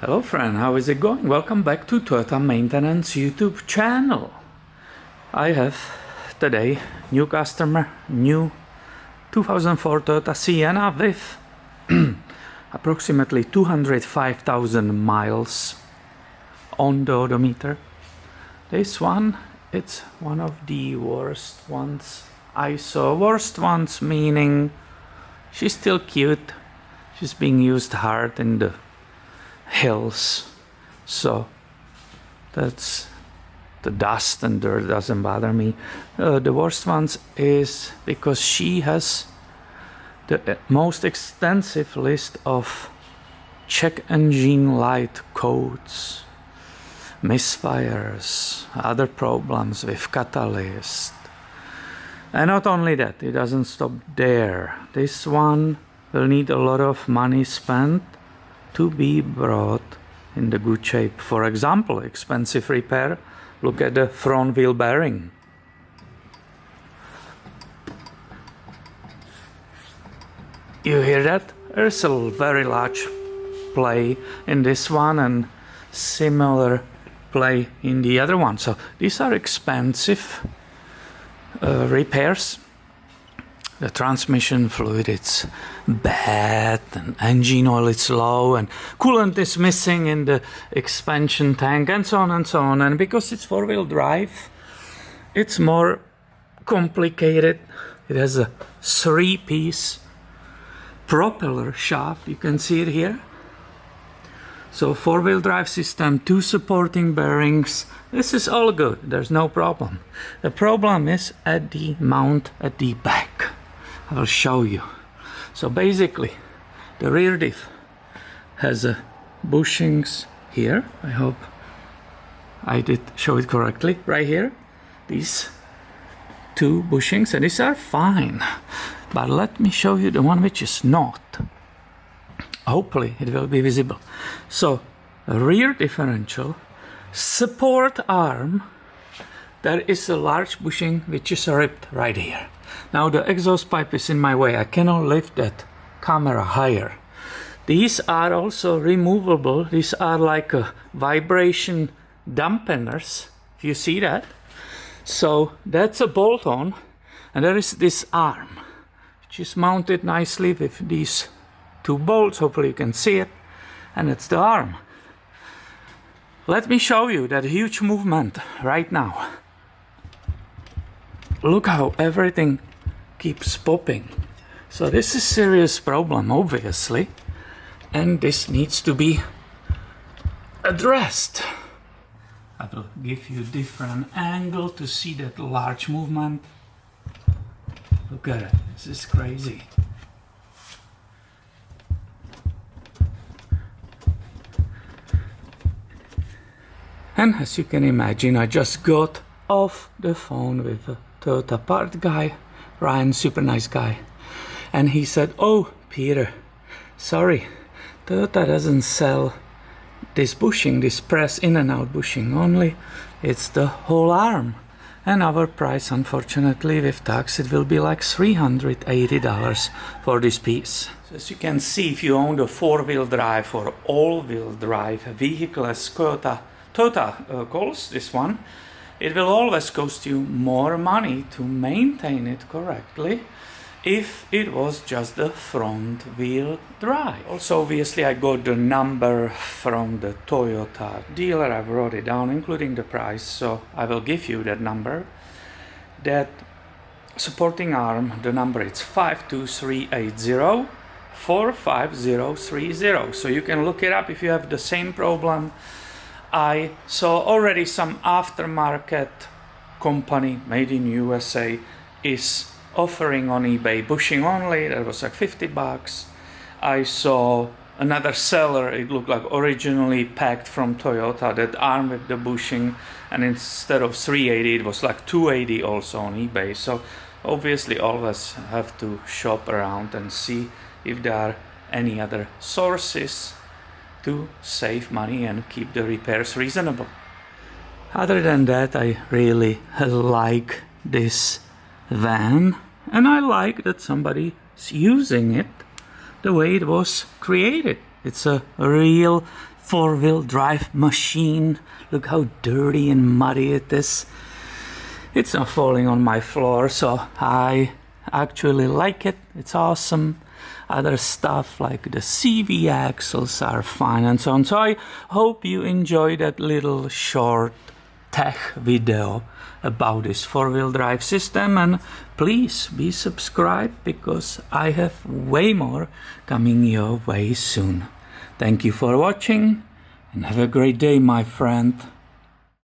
Hello friend, how is it going? Welcome back to Toyota Maintenance YouTube channel. I have today new customer, new 2004 Toyota Sienna with approximately 205,000 miles on the odometer. This one, it's one of the worst ones I saw. Worst ones meaning she's still cute. She's being used hard in the hills, so that's the dust and dirt doesn't bother me. The worst ones is because she has the most extensive list of check engine light codes, misfires, other problems with catalyst. And not only that, it doesn't stop there. This one will need a lot of money spent to be brought in the good shape. For example, expensive repair. Look at the front wheel bearing. You hear that? There's a very large play in this one and similar play in the other one. So these are expensive repairs. The transmission fluid, it's bad, and engine oil, it's low, and coolant is missing in the expansion tank, and so on and so on. And because it's four-wheel drive, it's more complicated. It has a three-piece propeller shaft. You can see it here. So four-wheel drive system, two supporting bearings. This is all good. There's no problem. The problem is at the mount at the back. I will show you. So basically, the rear diff has bushings here. I hope I did show it correctly. Right here, these two bushings, and these are fine. But let me show you the one which is not. Hopefully it will be visible. So, rear differential, support arm, there is a large bushing which is ripped right here. Now the exhaust pipe is in my way. I cannot lift that camera higher. These are also removable. These are like vibration dampeners. If you see that. So that's a bolt on. And there is this arm, which is mounted nicely with these two bolts. Hopefully you can see it. And it's the arm. Let me show you that huge movement right now. Look how everything keeps popping. So this is a serious problem, obviously, and this needs to be addressed. I will give you a different angle to see that large movement. Look at it, this is crazy. And as you can imagine, I just got off the phone with a Toyota part guy, Ryan, super nice guy, and he said, "Oh, Peter, sorry, Toyota doesn't sell this bushing, this press in and out bushing only, it's the whole arm, and our price, unfortunately, with tax, it will be like $380 for this piece." So as you can see, if you own a four-wheel drive or all-wheel drive vehicle, as Toyota calls this one, it will always cost you more money to maintain it correctly if it was just the front wheel drive. Also, obviously, I got the number from the Toyota dealer. I wrote it down, including the price, so I will give you that number. That supporting arm, the number is 52380 45030. So you can look it up if you have the same problem. I saw already some aftermarket company made in USA is offering on eBay bushing only. That was like $50. I saw another seller, it looked like originally packed from Toyota, that arm with the bushing, and instead of $380 it was like $280 also on eBay. So obviously always have to shop around and see if there are any other sources to save money and keep the repairs reasonable. Other than that, I really like this van, and I like that somebody is using it the way it was created. It's a real four-wheel drive machine. Look how dirty and muddy it is. It's not falling on my floor, so I actually like it. It's awesome. Other stuff like the CV axles are fine and so on. So I hope you enjoyed that little short tech video about this four-wheel drive system, and please be subscribed because I have way more coming your way soon. Thank you for watching and have a great day, my friend.